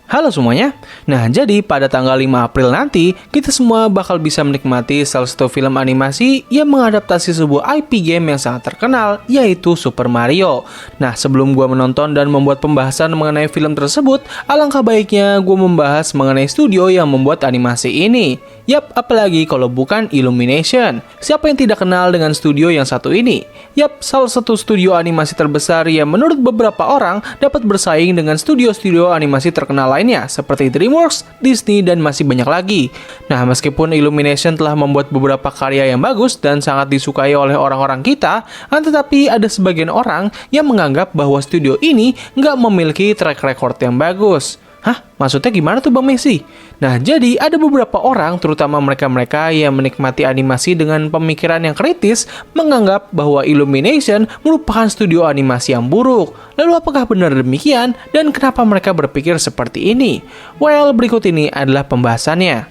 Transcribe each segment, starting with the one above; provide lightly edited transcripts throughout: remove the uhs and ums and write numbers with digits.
Halo semuanya. Nah, jadi pada tanggal 5 April nanti, kita semua bakal bisa menikmati salah satu film animasi yang mengadaptasi sebuah IP game yang sangat terkenal, yaitu Super Mario. Nah, sebelum gua menonton dan membuat pembahasan mengenai film tersebut, alangkah baiknya gua membahas mengenai studio yang membuat animasi ini. Yap, apalagi kalau bukan Illumination. Siapa yang tidak kenal dengan studio yang satu ini? Yap, salah satu studio animasi terbesar yang menurut beberapa orang dapat bersaing dengan studio-studio animasi terkenal lainnya seperti DreamWorks, Disney, dan masih banyak lagi. Nah, meskipun Illumination telah membuat beberapa karya yang bagus dan sangat disukai oleh orang-orang kita, tetapi ada sebagian orang yang menganggap bahwa studio ini nggak memiliki track record yang bagus. Hah? Maksudnya gimana tuh Bang Messi? Nah, jadi ada beberapa orang, terutama mereka-mereka yang menikmati animasi dengan pemikiran yang kritis, menganggap bahwa Illumination merupakan studio animasi yang buruk. Lalu apakah benar demikian? Dan kenapa mereka berpikir seperti ini? Well, berikut ini adalah pembahasannya.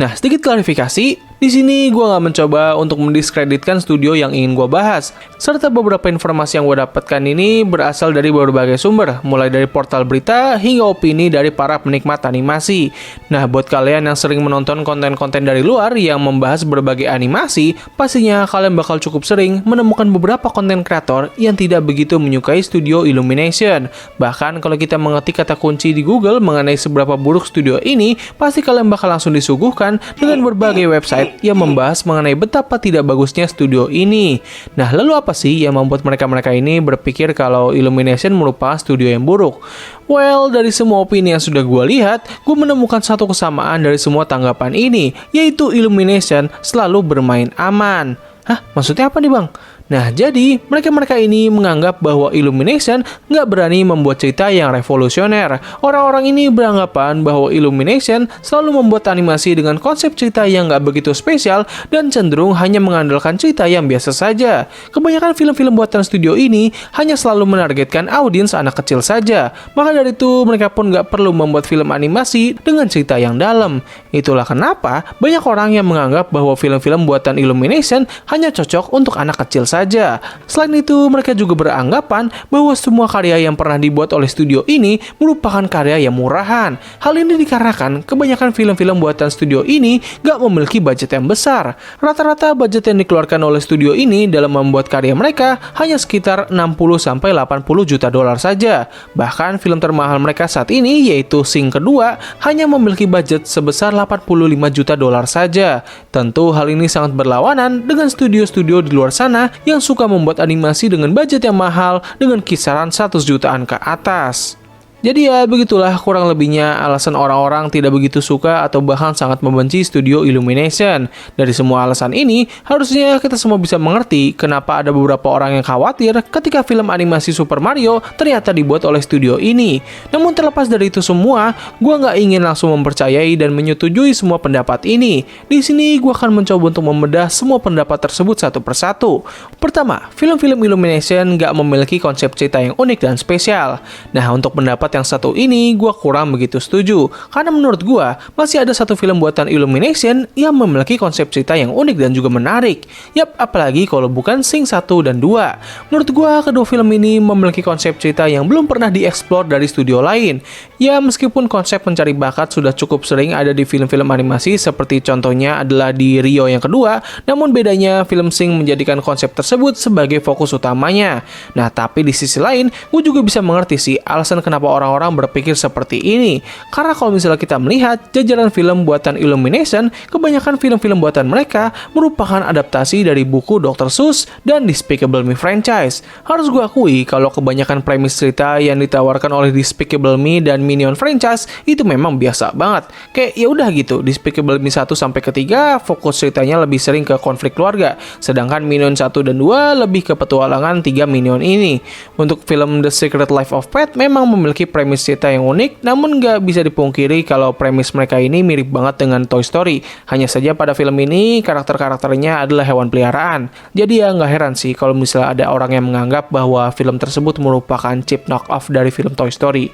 Nah, sedikit klarifikasi, di sini gue nggak mencoba untuk mendiskreditkan studio yang ingin gue bahas, serta beberapa informasi yang gue dapatkan ini berasal dari berbagai sumber, mulai dari portal berita hingga opini dari para penikmat animasi. Nah, buat kalian yang sering menonton konten-konten dari luar yang membahas berbagai animasi, pastinya kalian bakal cukup sering menemukan beberapa konten kreator yang tidak begitu menyukai studio Illumination. Bahkan kalau kita mengetik kata kunci di Google mengenai seberapa buruk studio ini, pasti kalian bakal langsung disuguhkan dengan berbagai website yang membahas mengenai betapa tidak bagusnya studio ini. Nah, lalu apa sih yang membuat mereka-mereka ini berpikir kalau Illumination merupakan studio yang buruk? Well, dari semua opini yang sudah gue lihat, gue menemukan satu kesamaan dari semua tanggapan ini, yaitu Illumination selalu bermain aman. Hah? Maksudnya apa nih Bang? Nah, jadi mereka-mereka ini menganggap bahwa Illumination nggak berani membuat cerita yang revolusioner. Orang-orang ini beranggapan bahwa Illumination selalu membuat animasi dengan konsep cerita yang nggak begitu spesial dan cenderung hanya mengandalkan cerita yang biasa saja. Kebanyakan film-film buatan studio ini hanya selalu menargetkan audiens anak kecil saja. Maka dari itu, mereka pun nggak perlu membuat film animasi dengan cerita yang dalam. Itulah kenapa banyak orang yang menganggap bahwa film-film buatan Illumination hanya cocok untuk anak kecil saja. Selain itu, mereka juga beranggapan bahwa semua karya yang pernah dibuat oleh studio ini merupakan karya yang murahan. Hal ini dikarenakan kebanyakan film-film buatan studio ini gak memiliki budget yang besar. Rata-rata budget yang dikeluarkan oleh studio ini dalam membuat karya mereka hanya sekitar 60-80 juta dolar saja. Bahkan film termahal mereka saat ini, yaitu Sing kedua, hanya memiliki budget sebesar 85 juta dolar saja. Tentu hal ini sangat berlawanan dengan studio-studio di luar sana yang suka membuat animasi dengan budget yang mahal dengan kisaran 100 jutaan ke atas. Jadi ya begitulah kurang lebihnya alasan orang-orang tidak begitu suka atau bahkan sangat membenci studio Illumination. Dari semua alasan ini, harusnya kita semua bisa mengerti kenapa ada beberapa orang yang khawatir ketika film animasi Super Mario ternyata dibuat oleh studio ini. Namun terlepas dari itu semua, gue nggak ingin langsung mempercayai dan menyetujui semua pendapat ini. Di sini gue akan mencoba untuk membedah semua pendapat tersebut satu persatu. Pertama, film-film Illumination nggak memiliki konsep cerita yang unik dan spesial. Nah, untuk pendapat yang satu ini gue kurang begitu setuju, karena menurut gue masih ada satu film buatan Illumination yang memiliki konsep cerita yang unik dan juga menarik. Yap, apalagi kalau bukan Sing 1 dan 2. Menurut gue kedua film ini memiliki konsep cerita yang belum pernah dieksplor dari studio lain. Ya, meskipun konsep mencari bakat sudah cukup sering ada di film-film animasi seperti contohnya adalah di Rio yang kedua, namun bedanya film Sing menjadikan konsep tersebut sebagai fokus utamanya. Nah, tapi di sisi lain gue juga bisa mengerti sih alasan kenapa orang-orang berpikir seperti ini. Karena kalau misalnya kita melihat jajaran film buatan Illumination, kebanyakan film-film buatan mereka merupakan adaptasi dari buku Dr. Seuss dan Despicable Me franchise. Harus gue akui kalau kebanyakan premis cerita yang ditawarkan oleh Despicable Me dan Minion franchise itu memang biasa banget. Kayak ya udah gitu, Despicable Me 1 sampai ketiga fokus ceritanya lebih sering ke konflik keluarga, sedangkan Minion 1 dan 2 lebih ke petualangan 3 Minion ini. Untuk film The Secret Life of Pets memang memiliki premis cerita yang unik, namun nggak bisa dipungkiri kalau premis mereka ini mirip banget dengan Toy Story. Hanya saja pada film ini karakter-karakternya adalah hewan peliharaan. Jadi ya nggak heran sih kalau misalnya ada orang yang menganggap bahwa film tersebut merupakan cheap knock-off dari film Toy Story.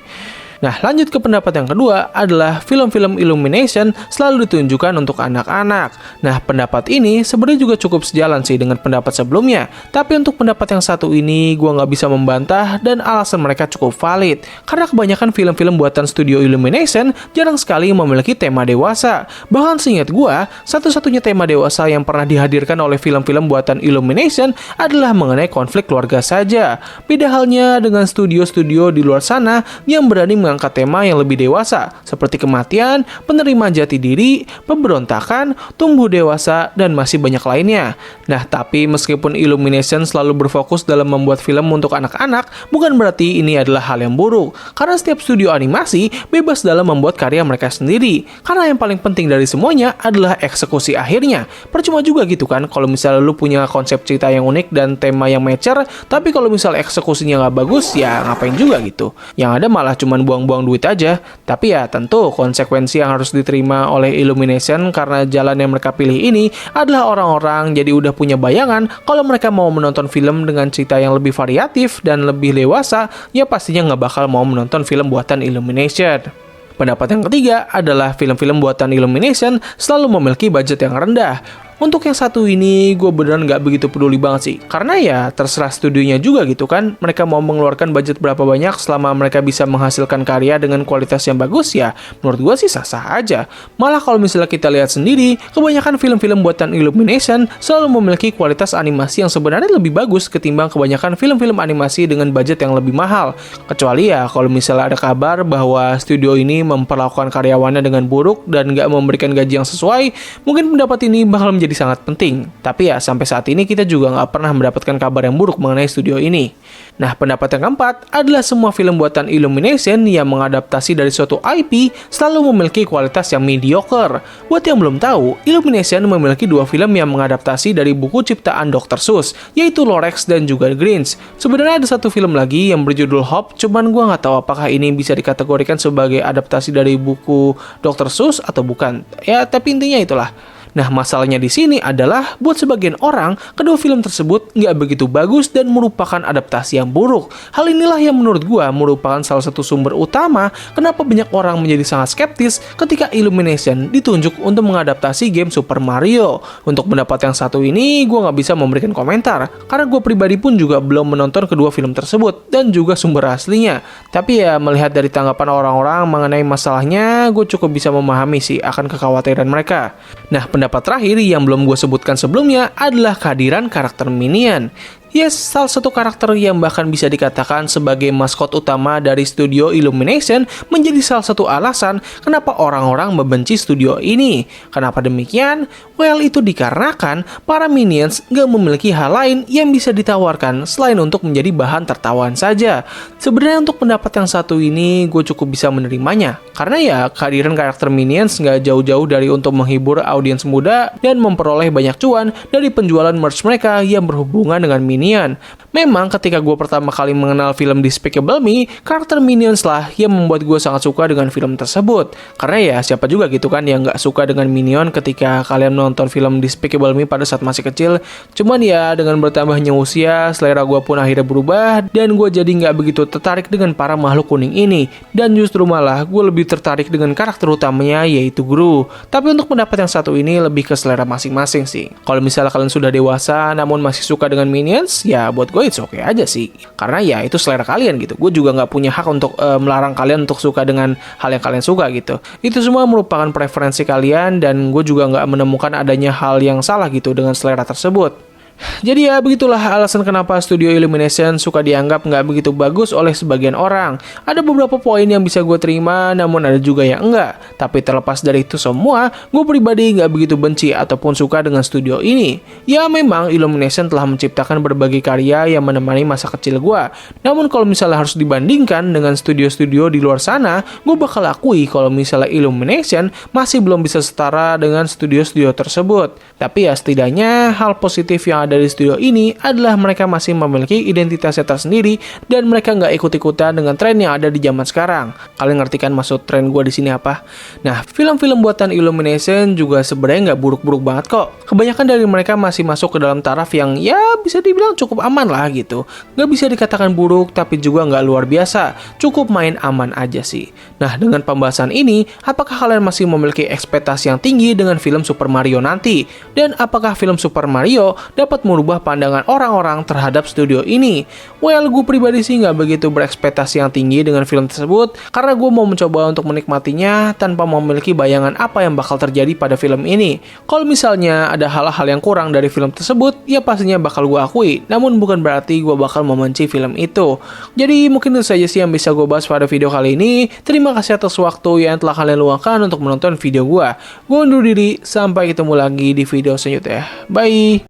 Nah, lanjut ke pendapat yang kedua adalah film-film Illumination selalu ditunjukkan untuk anak-anak. Nah, pendapat ini sebenarnya juga cukup sejalan sih dengan pendapat sebelumnya. Tapi untuk pendapat yang satu ini, gue nggak bisa membantah dan alasan mereka cukup valid. Karena kebanyakan film-film buatan studio Illumination jarang sekali memiliki tema dewasa. Bahkan seingat gue, satu-satunya tema dewasa yang pernah dihadirkan oleh film-film buatan Illumination adalah mengenai konflik keluarga saja. Beda halnya dengan studio-studio di luar sana yang berani mengangkat tema yang lebih dewasa, seperti kematian, penerimaan jati diri, pemberontakan, tumbuh dewasa, dan masih banyak lainnya. Nah, tapi meskipun Illumination selalu berfokus dalam membuat film untuk anak-anak, bukan berarti ini adalah hal yang buruk, karena setiap studio animasi bebas dalam membuat karya mereka sendiri, karena yang paling penting dari semuanya adalah eksekusi akhirnya. Percuma juga gitu kan, kalau misalnya lu punya konsep cerita yang unik dan tema yang mature, tapi kalau misalnya eksekusinya nggak bagus, ya ngapain juga gitu. Yang ada malah cuman buang-buang duit aja. Tapi ya tentu konsekuensi yang harus diterima oleh Illumination karena jalan yang mereka pilih ini adalah orang-orang jadi udah punya bayangan kalau mereka mau menonton film dengan cerita yang lebih variatif dan lebih dewasa, ya pastinya nggak bakal mau menonton film buatan Illumination. Pendapat yang ketiga adalah film-film buatan Illumination selalu memiliki budget yang rendah. Untuk yang satu ini, gue beneran nggak begitu peduli banget sih. Karena ya terserah studionya juga gitu kan. Mereka mau mengeluarkan budget berapa banyak selama mereka bisa menghasilkan karya dengan kualitas yang bagus ya. Menurut gue sih sah-sah aja. Malah kalau misalnya kita lihat sendiri, kebanyakan film-film buatan Illumination selalu memiliki kualitas animasi yang sebenarnya lebih bagus ketimbang kebanyakan film-film animasi dengan budget yang lebih mahal. Kecuali ya kalau misalnya ada kabar bahwa studio ini memperlakukan karyawannya dengan buruk dan nggak memberikan gaji yang sesuai, mungkin pendapat ini bakal menjadi sangat penting. Tapi ya sampai saat ini kita juga nggak pernah mendapatkan kabar yang buruk mengenai studio ini. Nah, pendapat yang keempat adalah semua film buatan Illumination yang mengadaptasi dari suatu IP selalu memiliki kualitas yang mediocre. Buat yang belum tahu, Illumination memiliki dua film yang mengadaptasi dari buku ciptaan Dr. Seuss, yaitu Lorax dan juga The Grinch. Sebenarnya ada satu film lagi yang berjudul Hope, cuman gue nggak tahu apakah ini bisa dikategorikan sebagai adaptasi dari buku Dr. Seuss atau bukan. Ya, tapi intinya itulah. Nah, masalahnya di sini adalah buat sebagian orang, kedua film tersebut nggak begitu bagus dan merupakan adaptasi yang buruk. Hal inilah yang menurut gua merupakan salah satu sumber utama kenapa banyak orang menjadi sangat skeptis ketika Illumination ditunjuk untuk mengadaptasi game Super Mario. Untuk pendapat yang satu ini, gua nggak bisa memberikan komentar, karena gua pribadi pun juga belum menonton kedua film tersebut dan juga sumber aslinya. Tapi ya, melihat dari tanggapan orang-orang mengenai masalahnya, gue cukup bisa memahami sih akan kekhawatiran mereka. Nah, pendapat terakhir yang belum gue sebutkan sebelumnya adalah kehadiran karakter Minion. Yes, salah satu karakter yang bahkan bisa dikatakan sebagai maskot utama dari studio Illumination menjadi salah satu alasan kenapa orang-orang membenci studio ini. Kenapa demikian? Well, itu dikarenakan para Minions gak memiliki hal lain yang bisa ditawarkan selain untuk menjadi bahan tertawaan saja. Sebenarnya untuk pendapat yang satu ini gue cukup bisa menerimanya. Karena ya kehadiran karakter Minions gak jauh-jauh dari untuk menghibur audiens muda dan memperoleh banyak cuan dari penjualan merch mereka yang berhubungan dengan Minions. Memang ketika gue pertama kali mengenal film Despicable Me, karakter Minions lah yang membuat gue sangat suka dengan film tersebut. Karena ya siapa juga gitu kan yang gak suka dengan Minion ketika kalian menonton film Despicable Me pada saat masih kecil. Cuman ya dengan bertambahnya usia, selera gue pun akhirnya berubah dan gue jadi gak begitu tertarik dengan para makhluk kuning ini. Dan justru malah gue lebih tertarik dengan karakter utamanya yaitu Gru. Tapi untuk pendapat yang satu ini lebih ke selera masing-masing sih. Kalau misalnya kalian sudah dewasa namun masih suka dengan Minions, ya buat gue it's okay aja sih. Karena ya itu selera kalian gitu. Gue juga gak punya hak untuk melarang kalian untuk suka dengan hal yang kalian suka gitu. Itu semua merupakan preferensi kalian dan gue juga gak menemukan adanya hal yang salah gitu dengan selera tersebut. Jadi ya begitulah alasan kenapa studio Illumination suka dianggap nggak begitu bagus oleh sebagian orang. Ada beberapa poin yang bisa gue terima, namun ada juga yang enggak. Tapi terlepas dari itu semua, gue pribadi nggak begitu benci ataupun suka dengan studio ini. Ya memang Illumination telah menciptakan berbagai karya yang menemani masa kecil gue. Namun kalau misalnya harus dibandingkan dengan studio-studio di luar sana, gue bakal akui kalau misalnya Illumination masih belum bisa setara dengan studio-studio tersebut. Tapi ya setidaknya hal positif yang ada di studio ini adalah mereka masih memiliki identitasnya tersendiri dan mereka nggak ikut-ikutan dengan tren yang ada di zaman sekarang. Kalian ngerti kan maksud tren gue di sini apa? Nah, film-film buatan Illumination juga sebenarnya nggak buruk-buruk banget kok. Kebanyakan dari mereka masih masuk ke dalam taraf yang ya bisa dibilang cukup aman lah gitu. Nggak bisa dikatakan buruk tapi juga nggak luar biasa. Cukup main aman aja sih. Nah, dengan pembahasan ini, apakah kalian masih memiliki ekspektasi yang tinggi dengan film Super Mario nanti? Dan apakah film Super Mario dapat merubah pandangan orang-orang terhadap studio ini? Well, gue pribadi sih nggak begitu berekspektasi yang tinggi dengan film tersebut, karena gue mau mencoba untuk menikmatinya tanpa memiliki bayangan apa yang bakal terjadi pada film ini. Kalau misalnya ada hal-hal yang kurang dari film tersebut, ya pastinya bakal gue akui, namun bukan berarti gue bakal membenci film itu. Jadi mungkin itu saja sih yang bisa gue bahas pada video kali ini. Terima kasih atas waktu yang telah kalian luangkan untuk menonton video gue. Gue undur diri, sampai ketemu lagi di video selanjutnya. Bye!